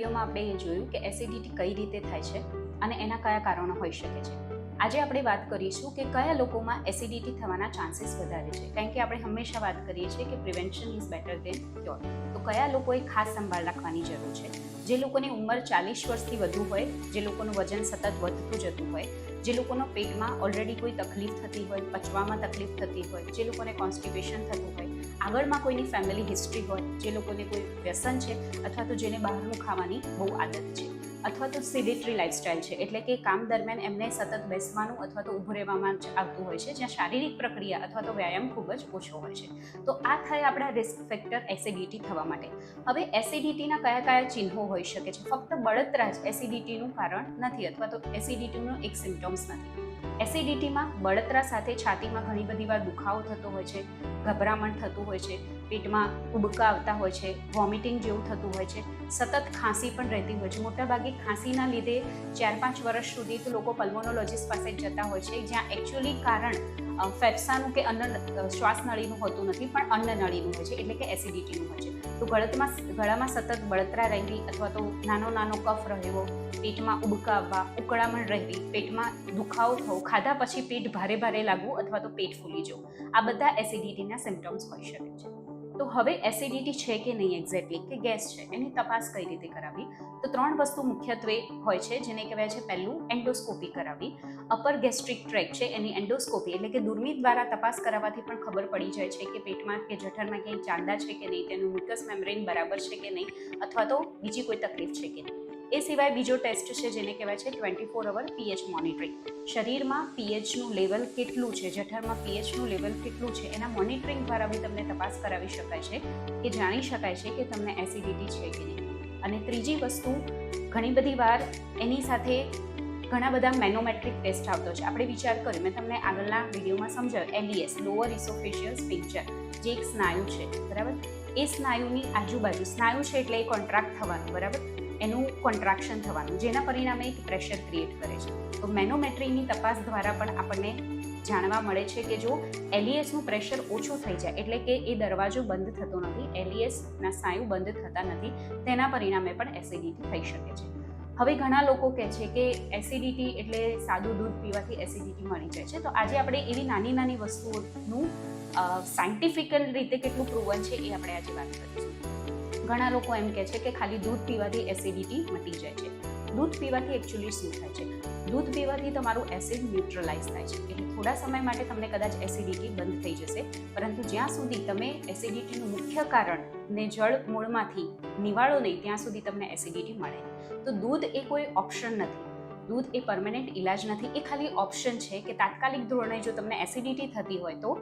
વિડીયોમાં આપણે એ જોયું કે એસિડિટી કઈ રીતે થાય છે અને એના કયા કારણો હોઈ શકે છે. આજે આપણે વાત કરીશું કે કયા લોકોમાં એસિડિટી થવાના ચાન્સીસ વધારે છે, કારણ કે આપણે હંમેશા વાત કરીએ છીએ કે prevention is better than cure. તો કયા લોકોએ ખાસ સંભાળ રાખવાની જરૂર છે? જે લોકોની ઉંમર 40 વર્ષથી વધુ હોય, જે લોકોનું વજન સતત વધતું જતું હોય, જે લોકોનો પેટમાં ઓલરેડી કોઈ તકલીફ થતી હોય, પચવામાં તકલીફ થતી હોય, જે લોકોને કોન્સ્ટિપેશન થતું હોય, આગળમાં કોઈની ફેમિલી હિસ્ટ્રી હોય, જે લોકોને કોઈ વ્યસન છે અથવા તો જેને બહારનું ખાવાની બહુ આદત છે, અથવા તો સેડેટરી લાઇફસ્ટાઇલ છે, એટલે કે કામ દરમિયાન એમને સતત બેસવાનું અથવા તો ઊભું રહેવામાં જ આવતું હોય છે, જ્યાં શારીરિક પ્રક્રિયા અથવા તો વ્યાયામ ખૂબ જ ઓછો હોય છે. તો આ થાય આપણા રિસ્ક ફેક્ટર એસિડિટી થવા માટે. હવે એસિડિટીના કયા કયા ચિહ્નો હોઈ શકે છે? ફક્ત બળતરા જ એસિડિટીનું કારણ નથી અથવા તો એસિડિટીનું એક સિમ્ટમ્સ નથી. એસિડિટીમાં બળતરા સાથે છાતીમાં ઘણી બધી વાર દુખાવો થતો હોય છે, ગભરામણ થતું હોય છે, પેટમાં ઉબકા આવતા હોય છે, વોમિટિંગ જેવું થતું હોય છે, સતત ખાંસી પણ રહેતી હોય છે. મોટાભાગે ખાંસીના લીધે 4-5 વર્ષ સુધી તો લોકો પલ્મોનોલોજીસ્ટ પાસે જતા હોય છે, જ્યાં એકચ્યુઅલી કારણ ફેફસાનું કે શ્વાસનળીનું હોતું નથી, પણ અન્નનળીનું હોય છે, એટલે કે એસિડિટીનું હોય છે. તો ગળામાં સતત બળતરા રહેવી અથવા તો નાનો કફ રહેવો, પેટમાં ઉબકા આવવા, ઉકળામણ રહેવી, પેટમાં દુખાવો થવો, ખાધા પછી પેટ ભારે ભારે લાગવું અથવા તો પેટ ફૂલી જવું, આ બધા એસિડિટીના સિમ્ટમ્સ હોઈ શકે છે. તો હવે એસિડિટી છે કે નહીં એક્ઝેક્ટલી, કે ગેસ છે, એની તપાસ કઈ રીતે કરાવી? તો 3 વસ્તુ મુખ્યત્વે હોય છે, જેને કહેવાય છે પહેલું એન્ડોસ્કોપી કરાવી. અપર ગેસ્ટ્રિક ટ્રેક છે એની એન્ડોસ્કોપી એટલે કે દૂરબીન દ્વારા તપાસ કરાવવાથી પણ ખબર પડી જાય છે કે પેટમાં કે જઠરમાં ક્યાંય ચાંદા છે કે નહીં, તેનું મ્યુકસ મેમ્બ્રેન બરાબર છે કે નહીં, અથવા તો બીજી કોઈ તકલીફ છે કે નહીં. એ સિવાય બીજો ટેસ્ટ છે જેને કહેવાય છે 24 અવર પીએચ મોનિટરિંગ. શરીરમાં પીએચનું લેવલ કેટલું છે, જઠરમાં પીએચનું લેવલ કેટલું છે, એના મોનિટરિંગ દ્વારા બી તમને તપાસ કરાવી શકાય છે કે જાણી શકાય છે કે તમને એસિડિટી છે કે નહીં. અને ત્રીજી વસ્તુ, ઘણી બધી વાર એની સાથે ઘણા બધા મેનોમેટ્રિક ટેસ્ટ આવતો છે. આપણે વિચાર કર્યો, મેં તમને આગળના વિડીયોમાં સમજાવ્યું, LES લોઅર ઇસોફેશિયલ સ્ફિંક્ટર, જે એક સ્નાયુ છે, બરાબર. એ સ્નાયુની આજુબાજુ સ્નાયુ છે એટલે એ કોન્ટ્રાક્ટ થવાનું, બરાબર, એનું કોન્ટ્રાક્શન થવાનું, જેના પરિણામે એક પ્રેશર ક્રિએટ કરે છે. તો મેનોમેટ્રીની તપાસ દ્વારા પણ આપણને જાણવા મળે છે કે જો LESનું પ્રેશર ઓછું થઈ જાય, એટલે કે એ દરવાજો બંધ થતો નથી, LESના સ્નાયુ બંધ થતા નથી, તેના પરિણામે પણ એસિડિટી થઈ શકે છે. હવે ઘણા લોકો કહે છે કે એસિડિટી એટલે સાદું દૂધ પીવાથી એસિડિટી મળી જાય છે. તો આજે આપણે એવી નાની નાની વસ્તુઓનું સાયન્ટિફિકલ રીતે કેટલું પ્રૂવન છે એ આપણે આજે વાત કરીશું. ઘણા લોકો એમ કહે છે કે ખાલી દૂધ પીવાથી એસિડિટી મટી જાય છે. દૂધ પીવાથી એકચ્યુઅલી શું થાય છે? દૂધ પીવાથી તમારું એસિડ ન્યુટ્રલાઇઝ થાય છે, એટલે થોડા સમય માટે તમને કદાચ એસિડિટી બંધ થઈ જશે, પરંતુ જ્યાં સુધી તમે એસિડિટીનું મુખ્ય કારણને જળ મૂળમાંથી નિવાળો નહીં ત્યાં સુધી તમને એસિડિટી મળે. તો દૂધ એ કોઈ ઓપ્શન નથી, દૂધ એ પરમેનન્ટ ઇલાજ નથી, એ ખાલી ઓપ્શન છે કે તાત્કાલિક ધોરણે જો તમને એસિડિટી થતી હોય તો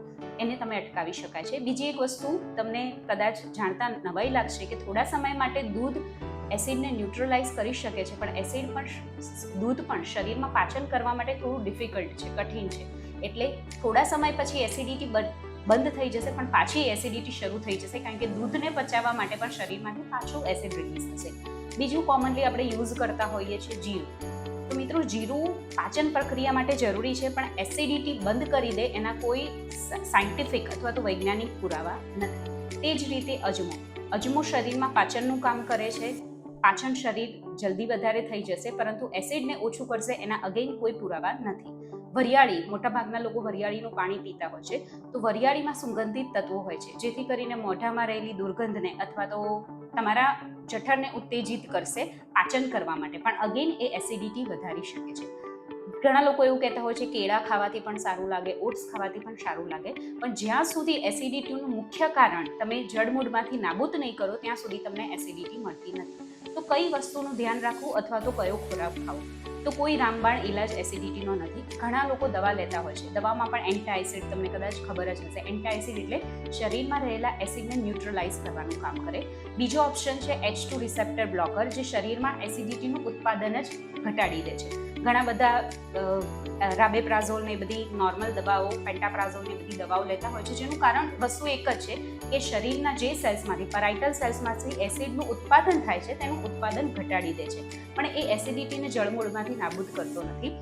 એને તમે અટકાવી શકાય છે. બીજી એક વસ્તુ તમને કદાચ જાણતા નવાઈ લાગશે કે થોડા સમય માટે દૂધ એસિડને ન્યુટ્રલાઇઝ કરી શકે છે, પણ દૂધ પણ શરીરમાં પાચન કરવા માટે થોડું ડિફિકલ્ટ છે, કઠિન છે. એટલે થોડા સમય પછી એસિડિટી બંધ થઈ જશે, પણ પાછી એસિડિટી શરૂ થઈ જશે, કારણ કે દૂધને પચાવવા માટે પણ શરીરમાંથી પાછું એસિડ રિલીઝ થશે. બીજું કોમનલી આપણે યુઝ કરતા હોઈએ છીએ જીરું. તો મિત્રો, જીરું પાચન પ્રક્રિયા માટે જરૂરી છે, પણ એસિડિટી બંધ કરી દે એના કોઈ સાયન્ટિફિક અથવા તો વૈજ્ઞાનિક પુરાવા નથી. તે જ રીતે અજમો શરીરમાં પાચનનું કામ કરે છે, પાચન શરીર જલ્દી વધારે થઈ જશે, પરંતુ એસિડને ઓછું કરશે એના અગેન કોઈ પુરાવા નથી. વરિયાળી, મોટાભાગના લોકો વરિયાળીનું પાણી પીતા હોય છે, તો વરિયાળીમાં સુગંધિત તત્વો હોય છે, જેથી કરીને મોઢામાં રહેલી દુર્ગંધને અથવા તો તમારા જઠરને ઉત્તેજિત કરશે પાચન કરવા માટે, પણ અગેન એ એસિડિટી વધારી શકે છે. ઘણા લોકો એવું કહેતા હોય છે કેળા ખાવાથી પણ સારું લાગે, ઓટ્સ ખાવાથી પણ સારું લાગે, પણ જ્યાં સુધી એસિડિટીનું મુખ્ય કારણ તમે જડમૂળમાંથી નાબૂદ નહીં કરો ત્યાં સુધી તમને એસિડિટી મળતી નથી. તો કઈ વસ્તુનું ધ્યાન રાખવું અથવા તો કયો ખોરાક ખાવો? તો કોઈ રામબાણ ઇલાજ એસિડિટીનો નથી. ઘણા લોકો દવા લેતા હોય છે, દવામાં પણ એન્ટાએસિડ, તમને કદાચ ખબર જ હશે. એન્ટાએસિડ એટલે શરીરમાં રહેલા એસિડને ન્યુટ્રલાઇઝ કરવાનું કામ કરે. બીજો ઓપ્શન છે H2 રિસેપ્ટર બ્લોકર, જે શરીરમાં એસિડિટીનું ઉત્પાદન જ ઘટાડી દે છે. ઘણા બધા રાબેપ્રાઝોલ ને બધી નોર્મલ દવાઓ, પેન્ટાપ્રાઝોલ ને બધી દવાઓ લેતા હોય છે, જેનું કારણ વસ્તુ એક જ છે કે શરીરના જે સેલ્સમાંથી, પેરાઇટલ સેલ્સમાંથી એસિડનું ઉત્પાદન થાય છે તેનું ઉત્પાદન ઘટાડી દે છે, પણ એ એસિડિટીને જળમૂળમાંથી નાબૂદ કરતો નથી.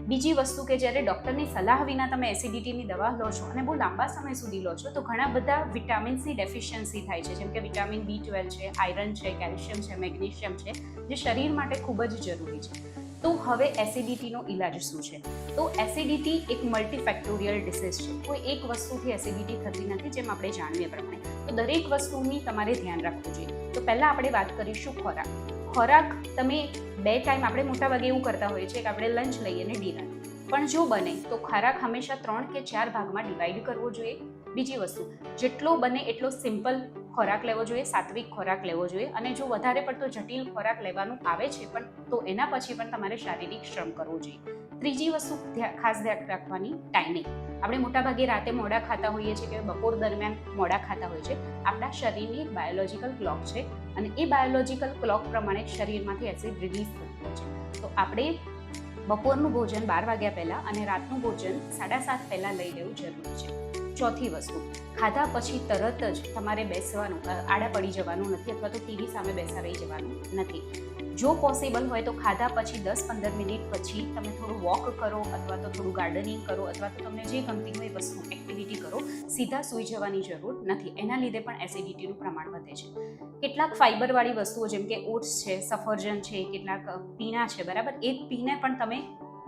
બીજી વસ્તુ કે જ્યારે ડૉક્ટરની સલાહ વિના તમે એસિડિટીની દવા લો છો અને બહુ લાંબા સમય સુધી લો છો તો ઘણા બધા વિટામિન્સની ડેફિશિયન્સી થાય છે, જેમ કે વિટામિન B12 છે, આયરન છે, કેલ્શિયમ છે, મેગ્નેશિયમ છે, જે શરીર માટે ખૂબ જ જરૂરી છે. તો હવે એસિડિટીનો ઇલાજ શું છે? તો એસિડિટી એક મલ્ટીફેક્ટોરિયલ ડિસીઝ છે. કોઈ એક વસ્તુથી એસિડિટી થતી નથી, જેમ આપણે જાણીએ પ્રમાણે. તો દરેક વસ્તુની તમારે ધ્યાન રાખવું જોઈએ. તો પહેલાં આપણે વાત કરીશું ખોરાક તમે 2 ટાઈમ, આપણે મોટાભાગે એવું કરતા હોઈએ છીએ કે આપણે લંચ લઈએ અને ડિનર, પણ જો બને તો ખોરાક હંમેશા 3 કે 4 ભાગમાં ડિવાઈડ કરવો જોઈએ. બીજી વસ્તુ, જેટલો બને એટલો સિમ્પલ ખોરાક લેવો જોઈએ, સાત્વિક ખોરાક લેવો જોઈએ, અને જો વધારે પડતો જટિલ ખોરાક લેવાનું આવે છે પણ તો એના પછી પણ તમારે શારીરિક શ્રમ કરવો જોઈએ. ત્રીજી વસ્તુ ખાસ ધ્યાન રાખવાની, ટાઈમિંગ. આપણે મોટાભાગે રાતે મોડા ખાતા હોઈએ છીએ કે બપોર દરમિયાન મોડા ખાતા હોઈએ છીએ. આપણા શરીરની એક બાયોલોજિકલ ક્લોક છે અને એ બાયોલોજિકલ ક્લોક પ્રમાણે શરીરમાંથી એસિડ રિલીઝ થતું હોય છે. તો આપણે બપોરનું ભોજન 12 વાગ્યા પહેલાં અને રાતનું ભોજન 7:30 પહેલાં લઈ લેવું જરૂરી છે. ચોથી વસ્તુ, ખાધા પછી તરત જ તમારે બેસવાનું, આડા પડી જવાનું નથી અથવા તો ટીવી સામે બેસા રહી જવાનું નથી. જો પોસિબલ હોય તો ખાધા પછી 10-15 મિનિટ પછી તમે થોડું વોક કરો અથવા તો થોડું ગાર્ડનિંગ કરો અથવા તો તમને જે ગમતી હોય વસ્તુ એક્ટિવિટી કરો. સીધા સૂઈ જવાની જરૂર નથી, એના લીધે પણ એસિડિટીનું પ્રમાણ વધે છે. કેટલાક ફાઇબરવાળી વસ્તુઓ જેમ કે ઓટ્સ છે, સફરજન છે, કેટલાક પીણા છે, બરાબર, એ પીને પણ તમે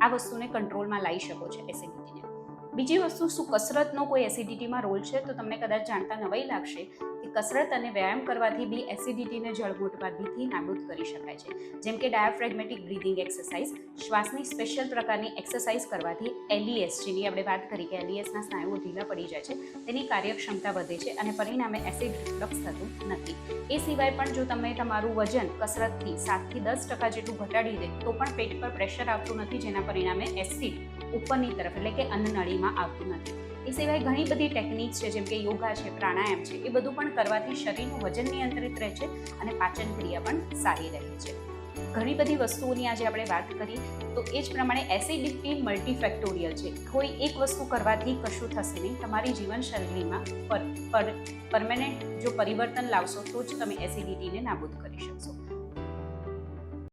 આ વસ્તુને કંટ્રોલમાં લાવી શકો છો એસિડિટીને. બીજી વસ્તુ, શું કસરતનો કોઈ એસિડિટીમાં રોલ છે? તો તમને કદાચ જાણતા નવાઈ લાગશે કે કસરત અને વ્યાયામ કરવાથી બી એસિડિટીને જળમૂળવાદીથી નાબૂદ કરી શકાય છે. જેમ કે ડાયાફ્રેગમેટિક બ્રીધિંગ એક્સરસાઇઝ, શ્વાસની સ્પેશિયલ પ્રકારની એક્સરસાઇઝ કરવાથી LES, જેની આપણે વાત કરી કે LESના સ્નાયુઓ ઢીલા પડી જાય છે, તેની કાર્યક્ષમતા વધે છે અને પરિણામે એસિડ રિફ્લક્સ થતું નથી. એ સિવાય પણ જો તમે તમારું વજન કસરતથી 7થી 10% જેટલું ઘટાડી દે તો પણ પેટ પર પ્રેશર આવતું નથી, જેના પરિણામે એસિડ ઉપરની તરફ એટલે કે અન્નનળીમાં આવતું નથી. એ સિવાય ઘણી બધી ટેકનિક્સ છે, જેમ કે યોગા છે, પ્રાણાયામ છે, એ બધું પણ કરવાથી શરીરનું વજન નિયંત્રિત રહે છે અને પાચન ક્રિયા પણ સારી રહે છે. ઘણી બધી વસ્તુઓની આજે આપણે વાત કરી, તો એ જ પ્રમાણે એસિડિટી મલ્ટીફેક્ટોરિયલ છે. કોઈ એક વસ્તુ કરવાથી કશું થશે નહીં. તમારી જીવનશૈલીમાં પરમેનન્ટ જો પરિવર્તન લાવશો તો જ તમે એસિડિટીને નાબૂદ કરી શકશો.